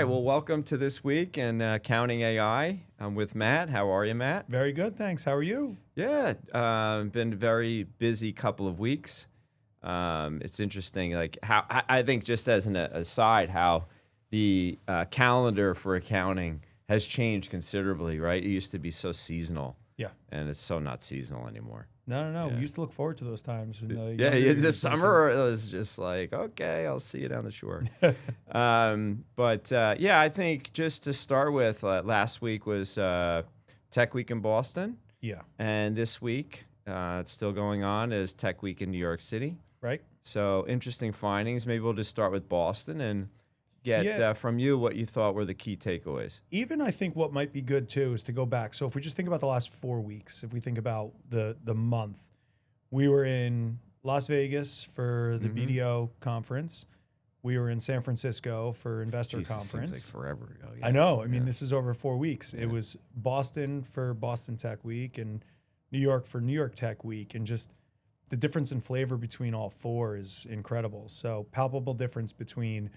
right. Well, welcome to this week in Counting AI. I'm with Matt. How are you, Matt? Very good, thanks. How are you? Yeah, been a very busy couple of weeks. It's interesting, like how I think, just as an aside, how the calendar for accounting has changed considerably. Right, it used to be so seasonal. Yeah. And it's so not seasonal anmore. No. Yeah. We used to look forward to those times. When the Yeah, younger this years summer it was just like, okay, I'll see you down the shore. Yeah, I think just to start with, last week was Tech Week in Boston. Yeah. And this week, it's still going on, is Tech Week in New York City. Right. So interesting findings. Maybe we'll just start with Boston and get from you what you thought were the key takeaways. Even I think what might be good too is to go back. So if we just think about the last 4 weeks, if we think about the month, we were in Las Vegas for the BDO conference. We were in San Francisco for investor conference. Seems like forever ago. Yeah. I know. I mean, this is over 4 weeks. It was Boston for Boston Tech Week and New York for New York Tech Week. And just the difference in flavor between all four is incredible. So palpable difference between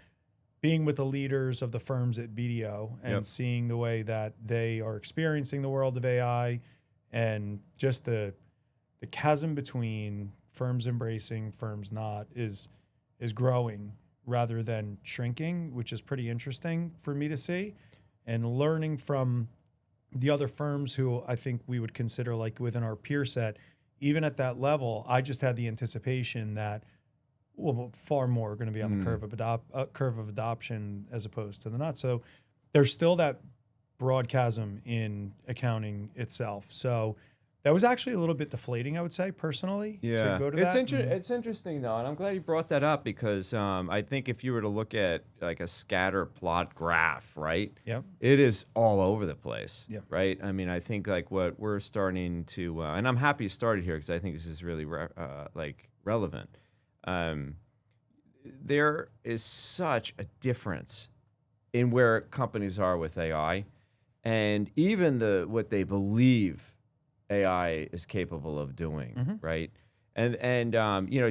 being with the leaders of the firms at BDO and seeing the way that they are experiencing the world of AI, and just the chasm between firms embracing, firms not, is growing rather than shrinking, which is pretty interesting for me to see. And learning from the other firms who I think we would consider like within our peer set, even at that level, I just had the anticipation that far more are going to be on the curve of adoption as opposed to the not. So there's still that broad chasm in accounting itself. So that was actually a little bit deflating, I would say, personally. Yeah, to go to it's interesting though, and I'm glad you brought that up, because I think if you were to look at like a scatter plot graph, right? Yeah. It is all over the place. Yeah. Right. I mean, I think like what we're starting to, and I'm happy you started here because I think this is really relevant. There is such a difference in where companies are with AI, and even what they believe AI is capable of doing, right? And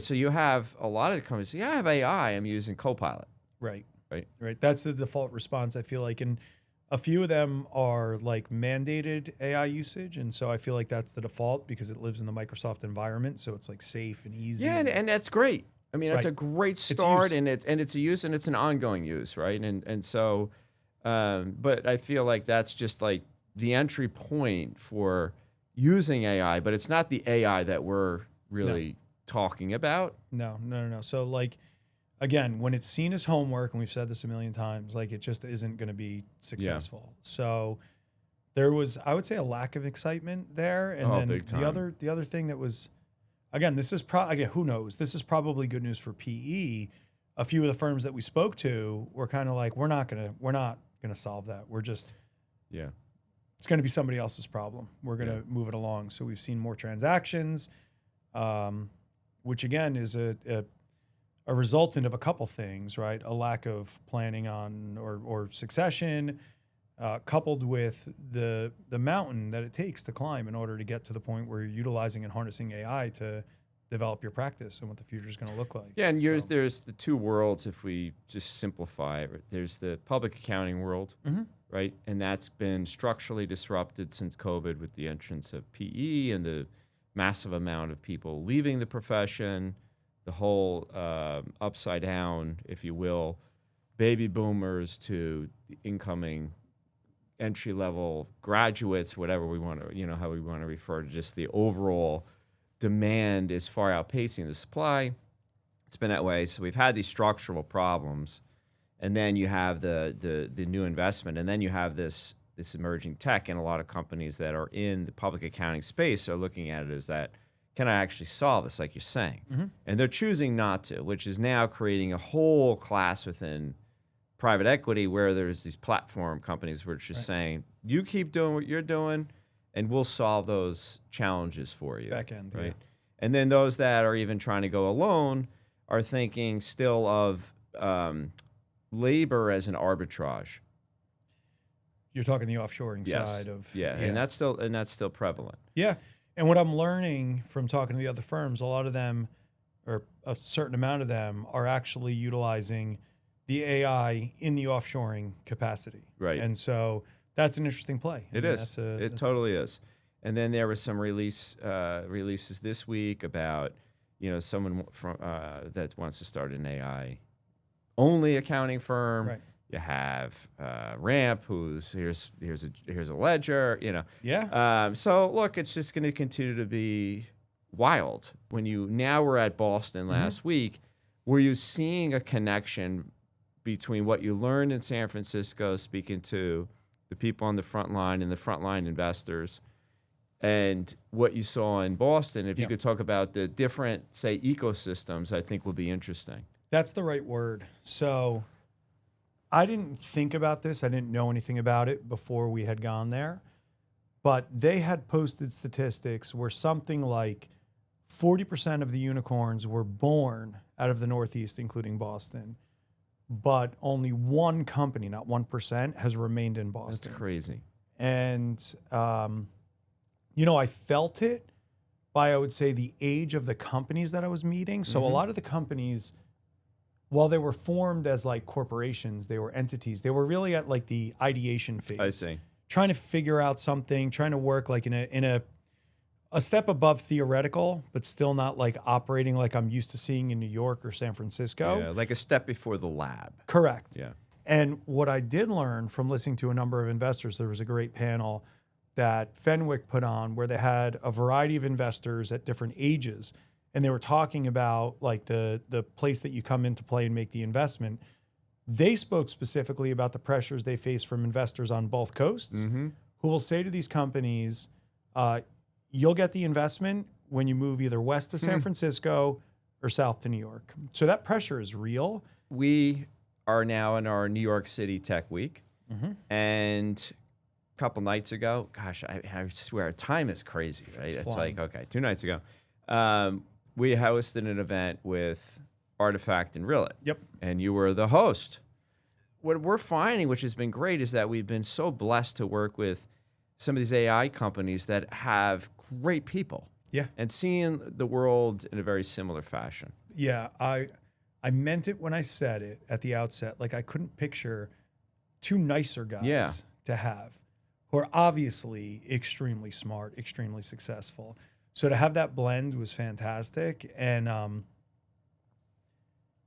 so you have a lot of the companies say, yeah, I have AI, I'm using Copilot. Right. Right. That's the default response, I feel like. And a few of them are like mandated AI usage. And so I feel like that's the default because it lives in the Microsoft environment. So it's like safe and easy. Yeah, and that's great. I mean, that's a great start, and it's a use, and it's an ongoing use, right? And so, but I feel like that's just like the entry point for using AI, but it's not the AI that we're really talking about. No. So like, again, when it's seen as homework, and we've said this a million times, like it just isn't going to be successful. So there was, I would say, a lack of excitement there. And then big time. the other thing that was, again, this is who knows? This is probably good news for PE. A few of the firms that we spoke to were kind of like, we're not gonna solve that. We're just, it's going to be somebody else's problem. We're going to move it along. So we've seen more transactions, which again is a resultant of a couple things, right? A lack of planning on or succession, coupled with the mountain that it takes to climb in order to get to the point where you're utilizing and harnessing AI to develop your practice and what the future is going to look like. Yeah, and there's the two worlds, if we just simplify it. There's the public accounting world, right? And that's been structurally disrupted since COVID with the entrance of PE and the massive amount of people leaving the profession, the whole upside down, if you will, baby boomers to the incoming entry-level graduates, whatever we want to, how we want to refer to, just the overall demand is far outpacing the supply. It's been that way. So we've had these structural problems, and then you have the new investment, and then you have this emerging tech, and a lot of companies that are in the public accounting space are looking at it as that, can I actually solve this, like you're saying? And they're choosing not to, which is now creating a whole class within private equity where there's these platform companies which are saying, you keep doing what you're doing and we'll solve those challenges for you. Back end, right? And then those that are even trying to go alone are thinking still of labor as an arbitrage. You're talking the offshoring side of and that's still prevalent. Yeah. And what I'm learning from talking to the other firms, a lot of them, or a certain amount of them, are actually utilizing the AI in the offshoring capacity. Right. And so that's an interesting play. It is. It totally is. And then there was some releases this week about, someone from that wants to start an AI only accounting firm. Right. You have Ramp, who's here's a ledger. Yeah. So look, it's just going to continue to be wild. Now we're at Boston last week, were you seeing a connection between what you learned in San Francisco, speaking to the people on the front line and the frontline investors, and what you saw in Boston? If you could talk about the different, say, ecosystems, I think would be interesting. That's the right word. So I didn't think about this. I didn't know anything about it before we had gone there. But they had posted statistics where something like 40% of the unicorns were born out of the Northeast, including Boston. But only one company, not 1%, has remained in Boston. That's crazy. And, I felt it by, I would say, the age of the companies that I was meeting. So a lot of the companies, while they were formed as like corporations, they were entities. They were really at like the ideation phase. I see. Trying to figure out something, trying to work like in a step above theoretical, but still not like operating like I'm used to seeing in New York or San Francisco. Yeah, like a step before the lab. Correct. Yeah. And what I did learn from listening to a number of investors, there was a great panel that Fenwick put on where they had a variety of investors at different ages. And they were talking about like the place that you come into play and make the investment. They spoke specifically about the pressures they face from investors on both coasts who will say to these companies, you'll get the investment when you move either west to San Francisco or south to New York. So that pressure is real. We are now in our New York City Tech Week. And a couple nights ago, gosh, I swear time is crazy, right? It's flying. like, okay, 2 nights ago, we hosted an event with Artifact and Rillet. Yep. And you were the host. What we're finding, which has been great, is that we've been so blessed to work with some of these AI companies that have great people. Yeah. And seeing the world in a very similar fashion. Yeah, I meant it when I said it at the outset. Like I couldn't picture two nicer guys to have who are obviously extremely smart, extremely successful. So to have that blend was fantastic. And,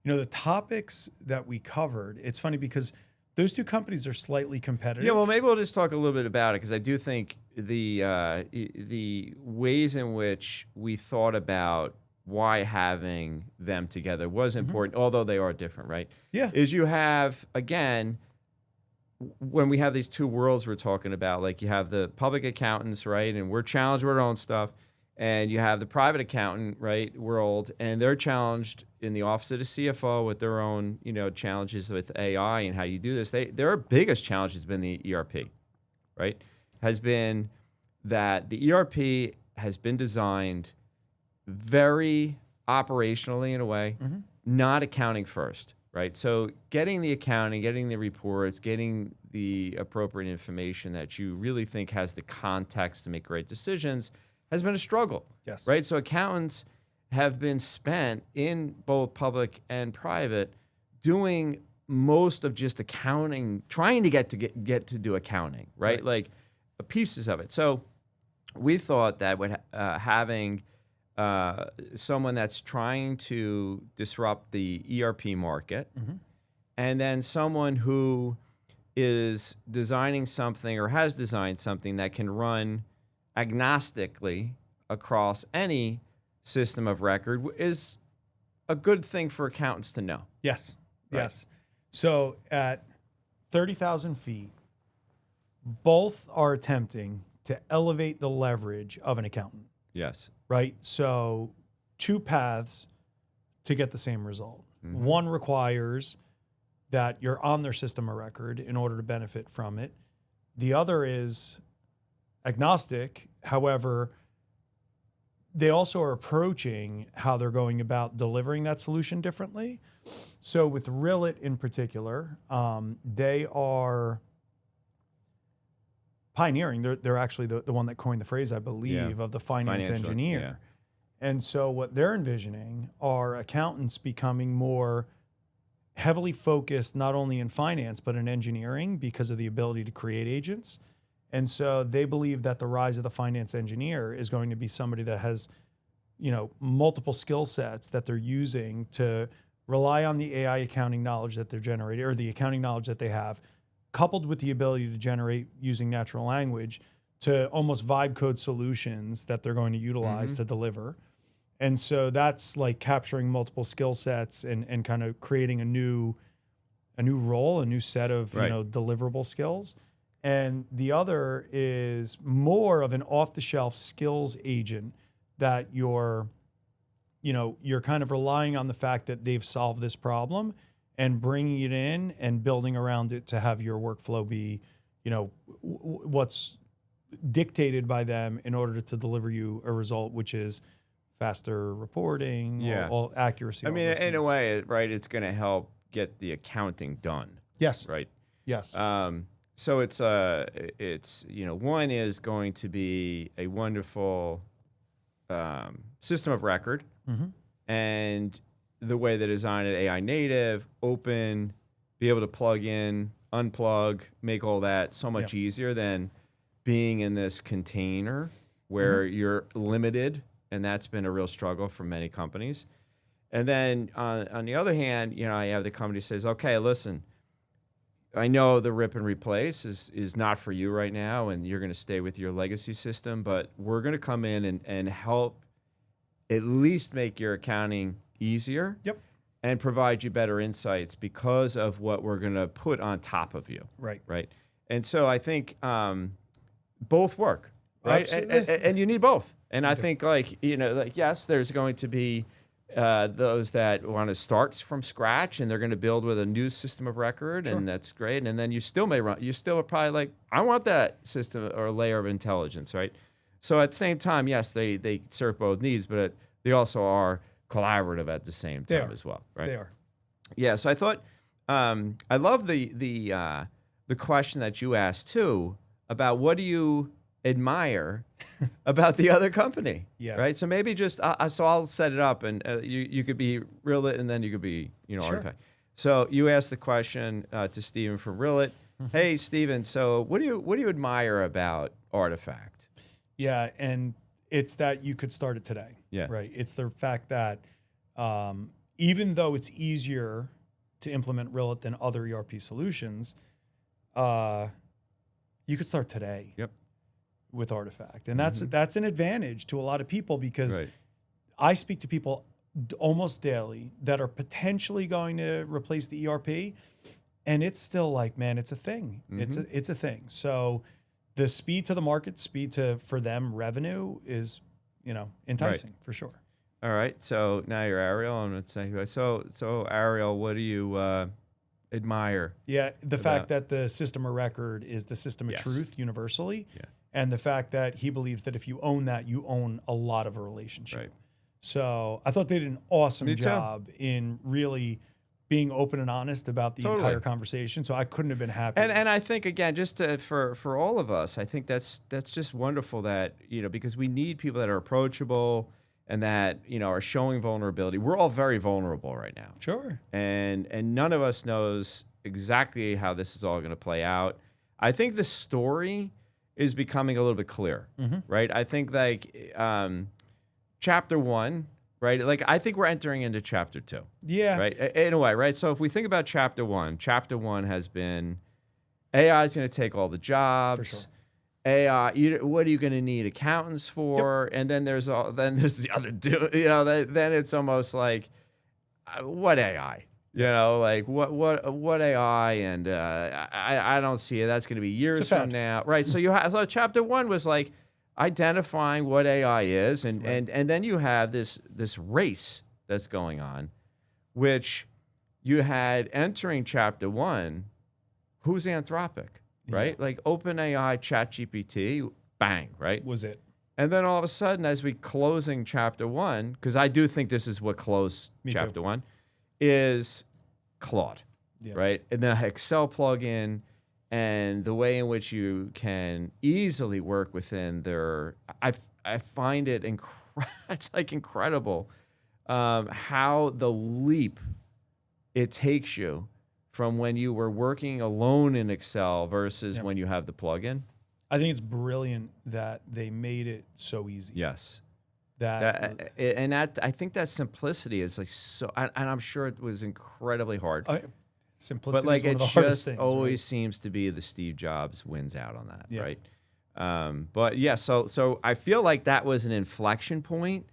the topics that we covered, it's funny because those two companies are slightly competitive. Yeah, well, maybe we'll just talk a little bit about it because I do think the ways in which we thought about why having them together was important, although they are different, right? Yeah. Is you have, again, when we have these two worlds we're talking about, like you have the public accountants, right? And we're challenged with our own stuff. And you have the private accountant, right, world, and they're challenged in the office of the CFO with their own, challenges with AI and how you do this. Their biggest challenge has been the ERP, right? Has been that the ERP has been designed very operationally in a way, not accounting first, right? So getting the accounting, getting the reports, getting the appropriate information that you really think has the context to make great decisions has been a struggle. Yes. Right? So accountants have been spent in both public and private doing most of just accounting, trying to get to do accounting, right? Like pieces of it. So we thought that having someone that's trying to disrupt the ERP market and then someone who is designing something or has designed something that can run agnostically across any system of record is a good thing for accountants to know. Yes. Right. Yes. So at 30,000 feet, both are attempting to elevate the leverage of an accountant, Yes. right? So two paths to get the same result. One requires that you're on their system of record in order to benefit from it. The other is agnostic. However, they also are approaching how they're going about delivering that solution differently. So with Rillet in particular, they are pioneering. They're actually the one that coined the phrase, I believe, of the finance engineer. Yeah. And so what they're envisioning are accountants becoming more heavily focused not only in finance, but in engineering because of the ability to create agents. And so they believe that the rise of the finance engineer is going to be somebody that has, multiple skill sets that they're using to rely on the AI accounting knowledge that they're generating, or the accounting knowledge that they have, coupled with the ability to generate using natural language to almost vibe code solutions that they're going to utilize to deliver. And so that's like capturing multiple skill sets and kind of creating a new role, a new set of deliverable skills. And the other is more of an off-the-shelf skills agent that you're kind of relying on the fact that they've solved this problem and bringing it in and building around it to have your workflow be, what's dictated by them in order to deliver you a result, which is faster reporting, all accuracy. I mean, in a way, right, it's going to help get the accounting done. Yes. Right. Yes. So it's one is going to be a wonderful system of record, and the way they designed it, AI native, open, be able to plug in, unplug, make all that so much easier than being in this container where you're limited, and that's been a real struggle for many companies. And then on the other hand, I have the company says, okay, listen, I know the rip and replace is not for you right now, and you're going to stay with your legacy system, but we're going to come in and help at least make your accounting easier and provide you better insights because of what we're going to put on top of you. Right. Right. And so I think both work, right? And you need both. And I think yes, there's going to be those that want to start from scratch and they're going to build with a new system of record, and that's great. And then you still are probably like, I want that system or layer of intelligence, right? So at the same time, yes, they serve both needs, but they also are collaborative at the same time as well, right? They are. Yeah. So I thought I love the question that you asked too about what do you admire about the other company, right? So maybe just so I'll set it up, and you could be Rillet, and then you could be Artifact. So you asked the question to Stephen from Rillet. Hey, Stephen. So what do you admire about Artifact? Yeah, and it's that you could start it today. Yeah. Right. It's the fact that even though it's easier to implement Rillet than other ERP solutions, you could start today. Yep. With Artifact, and that's an advantage to a lot of people because Right. I speak to people almost daily that are potentially going to replace the ERP, and it's still like, man, it's a thing. It's a thing. So the speed to the market, for them revenue is, enticing for sure. All right. So now you're Ariel. I'm going to say, so Ariel, what do you admire? Yeah, the fact that the system of record is the system of truth universally. Yeah. And the fact that he believes that if you own that, you own a lot of a relationship. Right. So I thought they did an awesome job in really being open and honest about the entire conversation. So I couldn't have been happier. And I think, again, just for all of us, I think that's just wonderful that, because we need people that are approachable and that, are showing vulnerability. We're all very vulnerable right now. Sure. And none of us knows exactly how this is all going to play out. I think the story is becoming a little bit clear, right? I think chapter 1, right? Like I think we're entering into chapter 2. Yeah. Right. In a way, right? So if we think about chapter 1 has been AI is going to take all the jobs. For sure. AI, what are you going to need accountants for? Yep. And then there's the other then it's almost like what AI? Like what AI, and I don't see it. That's going to be years from now, right? So chapter 1 was like identifying what AI is, and then you have this race that's going on, which you had entering chapter 1. Who's Anthropic, right? Yeah. Like OpenAI, ChatGPT, bang, right? Was it? And then all of a sudden, as we closing chapter 1, because I do think this is what closed chapter 1. Is Claude, right? And the Excel plugin and the way in which you can easily work within their, I find it it's like incredible how the leap it takes you from when you were working alone in Excel versus when you have the plugin. I think it's brilliant that they made it so easy. Yes. That I think that simplicity is like so, and I'm sure it was incredibly hard. Simplicity But like is one it of the hardest just things, always seems to be the Steve Jobs wins out on that, Yeah. right? But yeah, so I feel like that was an inflection point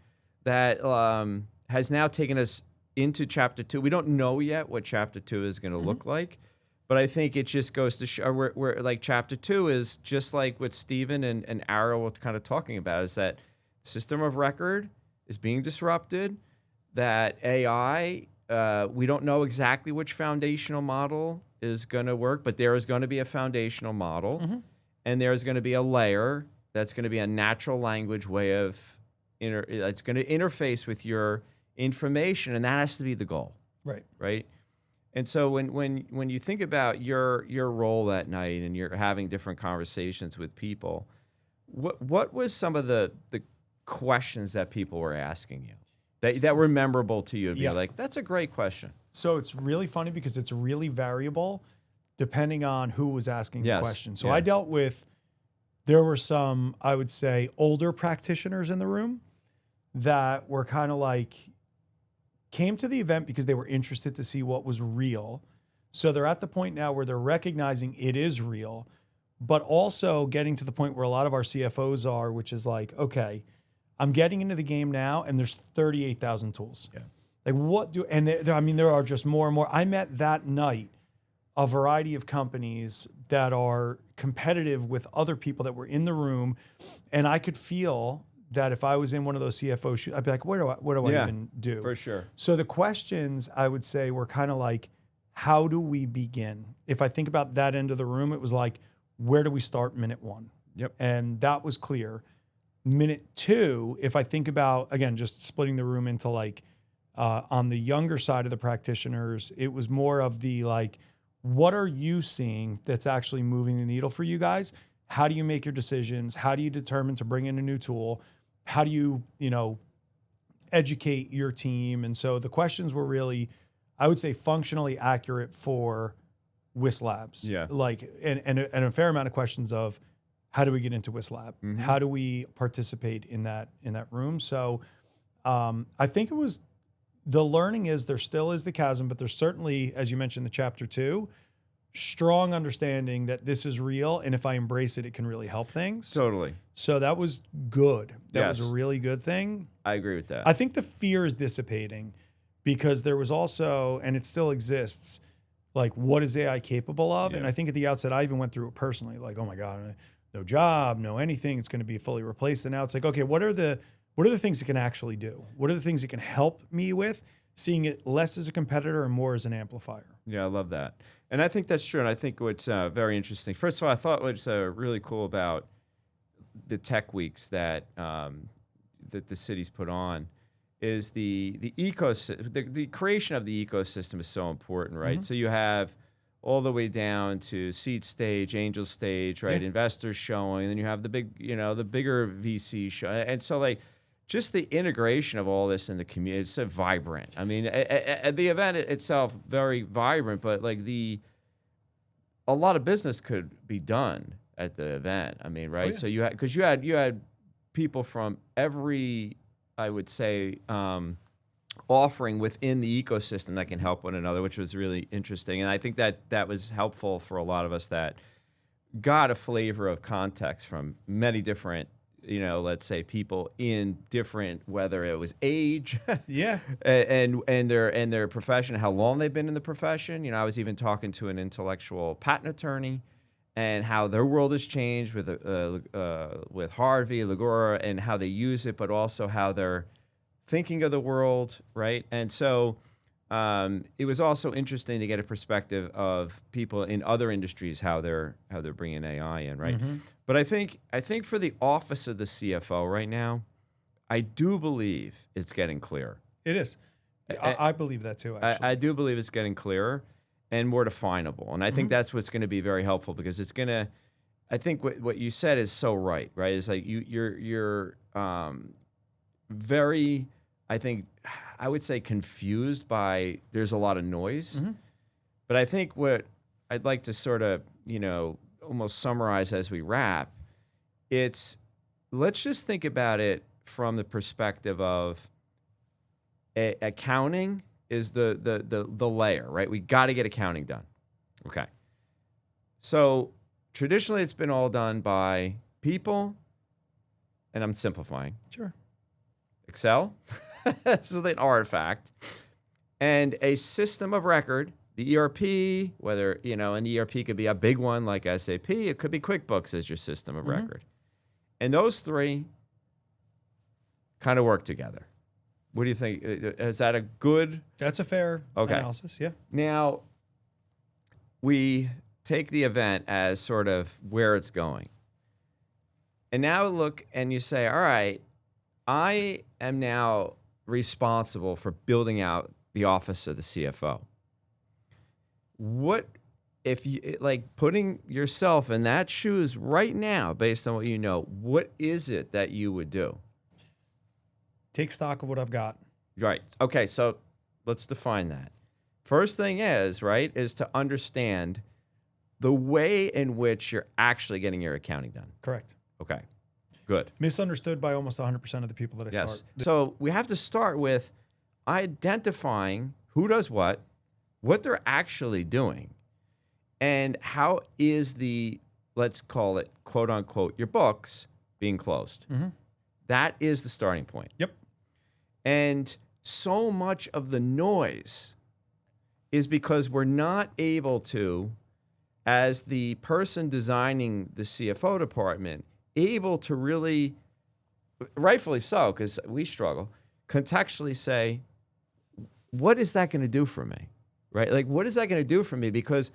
that has now taken us into chapter 2. We don't know yet what chapter 2 is going to look like, but I think it just goes to show we're like chapter 2 is just like what Stephen and Ara were kind of talking about, is that system of record is being disrupted, that AI, we don't know exactly which foundational model is going to work, but there is going to be a foundational model, and there's going to be a layer that's going to be a natural language way of, it's going to interface with your information, and that has to be the goal. Right? And so when you think about your role that night and you're having different conversations with people, what was some of the questions that people were asking you that were memorable to you? Be like, that's a great question. So it's really funny because it's really variable depending on who was asking the question. So I dealt with, there were some, I would say, older practitioners in the room that were kind of like, came to the event because they were interested to see what was real. So they're at the point now where they're recognizing it is real, but also getting to the point where a lot of our CFOs are, which is like, okay, I'm getting into the game now and there's 38,000 tools. Like what do, and I mean, there are just more and more. I met that night a variety of companies that are competitive with other people that were in the room. And I could feel that if I was in one of those CFO shoes, I'd be like, what do I even do? For sure. So the questions I would say were kind of like, how do we begin? If I think about that end of the room, it was like, where do we start minute 1? And that was clear. Minute 2, if I think about, again, just splitting the room into like, on the younger side of the practitioners, it was more of the like, what are you seeing that's actually moving the needle for you guys? How do you make your decisions? How do you determine to bring in a new tool? How do you, educate your team? And so the questions were really, I would say, functionally accurate for WIS Labs. Like, and a fair amount of questions of, how do we get into WIS Lab? How do we participate in that room? So I think it was, the learning is there still is the chasm, but there's certainly, as you mentioned, the chapter 2, strong understanding that this is real, and if I embrace it, it can really help things. Totally. So that was good. That was a really good thing. I agree with that. I think the fear is dissipating because there was also, and it still exists, like, what is AI capable of? And I think at the outset, I even went through it personally, like, oh my God, no job, no anything, it's going to be fully replaced. And now it's like, okay, what are the things it can actually do? What are the things it can help me with? Seeing it less as a competitor and more as an amplifier. Yeah, I love that. And I think that's true. And I think what's very interesting, first of all, I thought what's really cool about the tech weeks that that the city's put on is the ecosystem. The creation of the ecosystem is so important, right? So you have all the way down to seed stage, angel stage, right? Investors showing, and then you have the big, the bigger VC show. And so like, just the integration of all this in the community, it's so vibrant. I mean, the event itself, very vibrant, but like a lot of business could be done at the event. I mean, right? So you had people from every, I would say, offering within the ecosystem that can help one another, which was really interesting. And I think that was helpful for a lot of us that got a flavor of context from many different, let's say people in different, whether it was age, and their profession, how long they've been in the profession. I was even talking to an intellectual patent attorney, and how their world has changed with Harvey, Legora, and how they use it, but also how they're thinking of the world, right? And so it was also interesting to get a perspective of people in other industries, how they're bringing AI in, right? But I think for the office of the CFO right now, I do believe it's getting clearer. It is. I believe that too, actually. I do believe it's getting clearer and more definable. And I think that's what's going to be very helpful, because it's going to, I think what you said is so right? It's like you're very I think, I would say confused by, there's a lot of noise. But I think what I'd like to sort of, almost summarize as we wrap, let's just think about it from the perspective of accounting is the layer, right? We got to get accounting done. Okay. So traditionally it's been all done by people, and I'm simplifying. Sure. Excel. This is an artifact. And a system of record, the ERP, whether, an ERP could be a big one like SAP, it could be QuickBooks as your system of record. And those three kind of work together. What do you think? Is that a good? That's a fair analysis, yeah. Now, we take the event as sort of where it's going. And now look and you say, all right, I am now responsible for building out the office of the CFO. What if you, like, putting yourself in that shoes right now, based on what you know, what is it that you would do? Take stock of what I've got. Right. Okay, so let's define that. First thing is to understand the way in which you're actually getting your accounting done. Correct. Okay, good. Misunderstood by almost 100% of the people that I start. So we have to start with identifying who does what they're actually doing, and how is the, let's call it, quote unquote, your books being closed. That is the starting point. Yep. And so much of the noise is because we're not able to, as the person designing the CFO department, able to really, rightfully so, because we struggle, contextually say, what is that going to do for me? Right? Like, what is that going to do for me? Because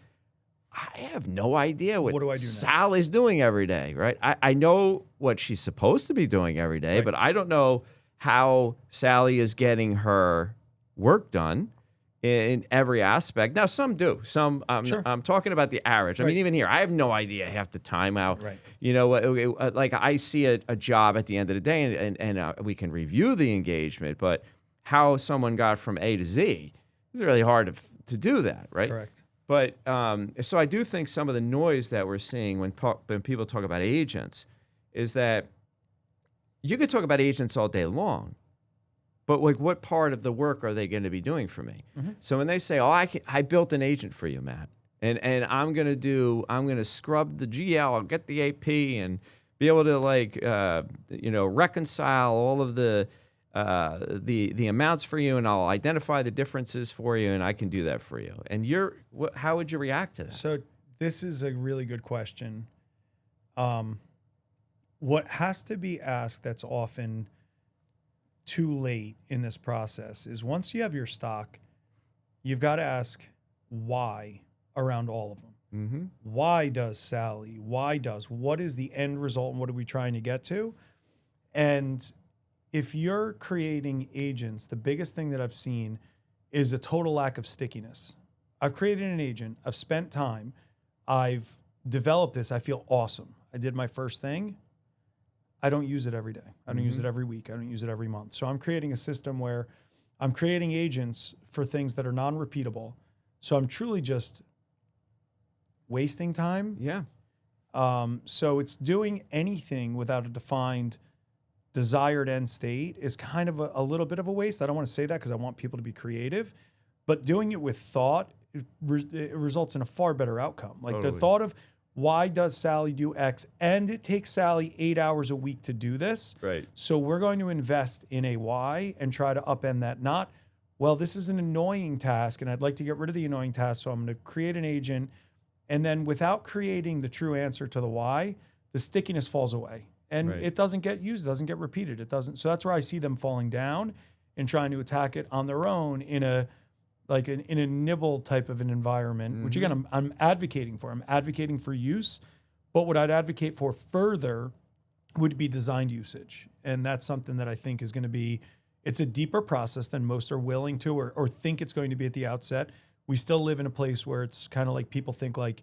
I have no idea what do I do Sally's doing every day, right? I know what she's supposed to be doing every day, but I don't know how Sally is getting her work done in every aspect. Now, some do. Some, Sure. I'm talking about the average. I mean, even here, I have no idea half the time how, like, I see a job at the end of the day, and we can review the engagement, but how someone got from A to Z, it's really hard to do that, right? Correct. But so I do think some of the noise that we're seeing when people talk about agents is that you could talk about agents all day long, but like, what part of the work are they going to be doing for me? So when they say, "Oh, I built an agent for you, Matt, and I'm going to scrub the GL, I'll get the AP, and be able to reconcile all of the amounts for you, and I'll identify the differences for you, and I can do that for you." And how would you react to that? So this is a really good question. What has to be asked that's often too late in this process is, once you have your stock, you've got to ask why around all of them. Why does Sally? What is the end result, and what are we trying to get to? And if you're creating agents, the biggest thing that I've seen is a total lack of stickiness. I've created an agent. I've spent time. I've developed this. I feel awesome. I did my first thing. I don't use it every day. I don't use it every week. I don't use it every month. So I'm creating a system where I'm creating agents for things that are non-repeatable. So I'm truly just wasting time. Yeah. So it's doing anything without a defined desired end state is kind of a little bit of a waste. I don't want to say that because I want people to be creative, but doing it with thought, it results in a far better outcome. Like Totally. the thought of, why does Sally do X? And it takes Sally 8 hours a week to do this. Right. So we're going to invest in a Y and try to upend that. Not, well, this is an annoying task and I'd like to get rid of the annoying task, so I'm going to create an agent. And then without creating the true answer to the why, the stickiness falls away. And it doesn't get used, it doesn't get repeated. It doesn't. So that's where I see them falling down and trying to attack it on their own in a nibble type of an environment, which again, I'm advocating for. I'm advocating for use, but what I'd advocate for further would be designed usage. And that's something that I think is going to be, it's a deeper process than most are willing to or think it's going to be at the outset. We still live in a place where it's kind of like people think like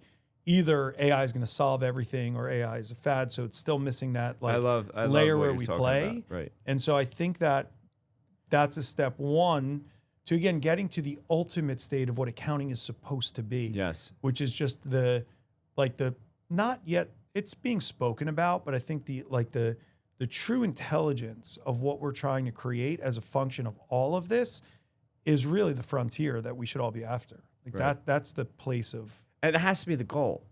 either AI is going to solve everything or AI is a fad. So it's still missing that like I love layer what where you're we talking play. about. Right. And so I think that that's a step one to, again, getting to the ultimate state of what accounting is supposed to be. Yes. Which is just not yet, it's being spoken about, but I think the true intelligence of what we're trying to create as a function of all of this is really the frontier that we should all be after. Like that's the place of. And it has to be the goal.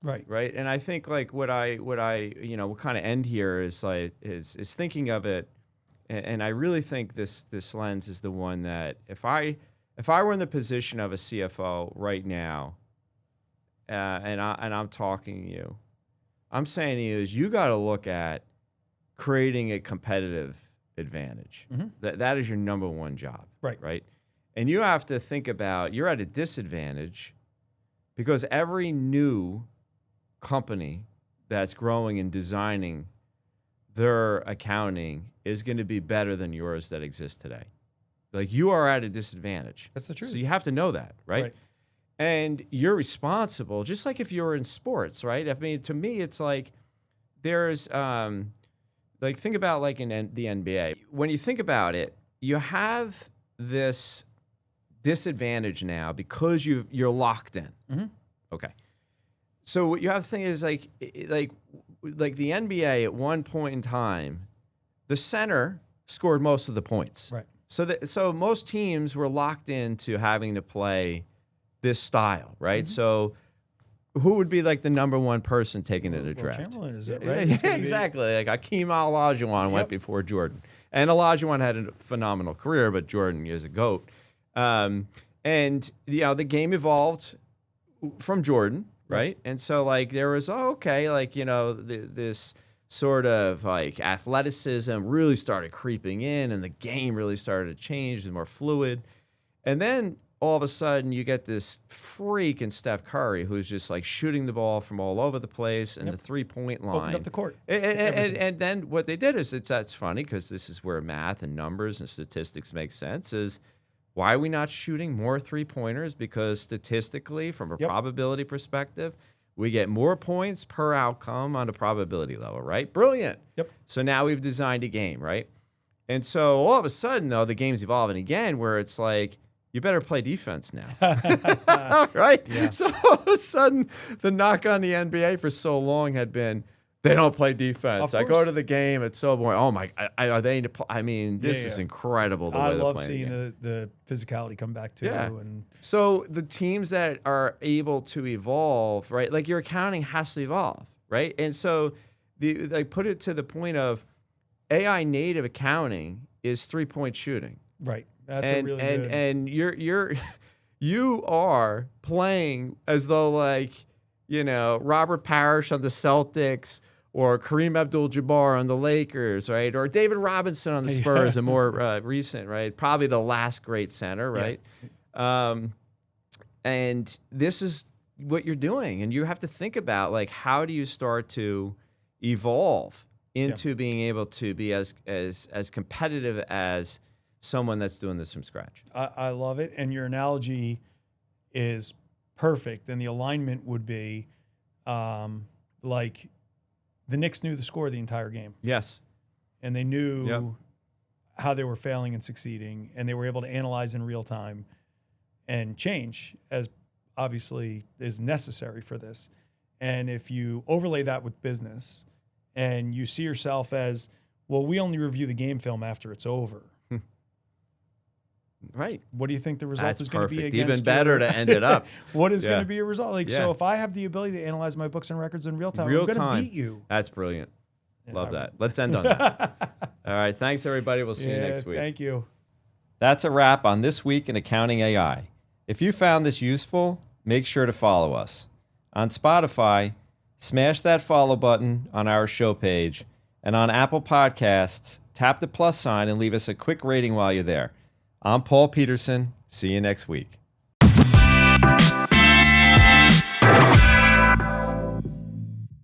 Right. Right. And I think like what I what kind of end here is is thinking of it. And I really think this lens is the one that if I were in the position of a CFO right now, and I'm talking to you, I'm saying to you is you got to look at creating a competitive advantage. Mm-hmm. That is your number one job. Right. Right. And you have to think about you're at a disadvantage because every new company that's growing and designing their accounting is going to be better than yours that exists today. Like you are at a disadvantage. That's the truth. So you have to know that, right? And you're responsible, just like if you're in sports, right? I mean, to me, it's like there's like think about like in the NBA. When you think about it, you have this disadvantage now because you're locked in. Mm-hmm. Okay. So what you have to think is like the NBA at one point in time, the center scored most of the points. Right. So most teams were locked into having to play this style, right? Mm-hmm. So who would be like the number one person taken in a draft? Chamberlain, is it right? Yeah, exactly. Like Hakeem Olajuwon went before Jordan, and Olajuwon had a phenomenal career, but Jordan is a GOAT. And the game evolved from Jordan. Right. And so like there was, this sort of like athleticism really started creeping in and the game really started to change and more fluid. And then all of a sudden you get this freak in Steph Curry who's just like shooting the ball from all over the place and the 3-point line. Opened up the court. And then what they did is that's funny because this is where math and numbers and statistics make sense is why are we not shooting more 3-pointers? Because statistically, from a probability perspective, we get more points per outcome on a probability level, right? Brilliant. Yep. So now we've designed a game, right? And so all of a sudden, though, the game's evolving again where it's like, you better play defense now. Right? Yeah. So all of a sudden, the knock on the NBA for so long had been, they don't play defense. I go to the game. It's so boring. Oh my! Are they? I mean, this is incredible. The way I love seeing the physicality come back too. Yeah. And so the teams that are able to evolve, right? Like your accounting has to evolve, right? And so put it to the point of AI native accounting is 3-point shooting. Right. That's a really good. And you are playing as though like Robert Parrish on the Celtics. Or Kareem Abdul-Jabbar on the Lakers, right? Or David Robinson on the Spurs, a more recent, right? Probably the last great center, right? Yeah. And this is what you're doing. And you have to think about, like, how do you start to evolve into being able to be as competitive as someone that's doing this from scratch? I love it. And your analogy is perfect. And the alignment would be like, the Knicks knew the score of the entire game. Yes. And they knew how they were failing and succeeding, and they were able to analyze in real time and change as obviously is necessary for this. And if you overlay that with business and you see yourself as, well, we only review the game film after it's over. Right. What do you think the result is going to be against even better to end it up? What is going to be a result? Like, so if I have the ability to analyze my books and records in real time, I'm going to beat you. That's brilliant. Love that. Let's end on that. All right. Thanks, everybody. We'll see you next week. Thank you. That's a wrap on This Week in Accounting AI. If you found this useful, make sure to follow us. On Spotify, smash that follow button on our show page. And on Apple Podcasts, tap the plus sign and leave us a quick rating while you're there. I'm Paul Peterson. See you next week.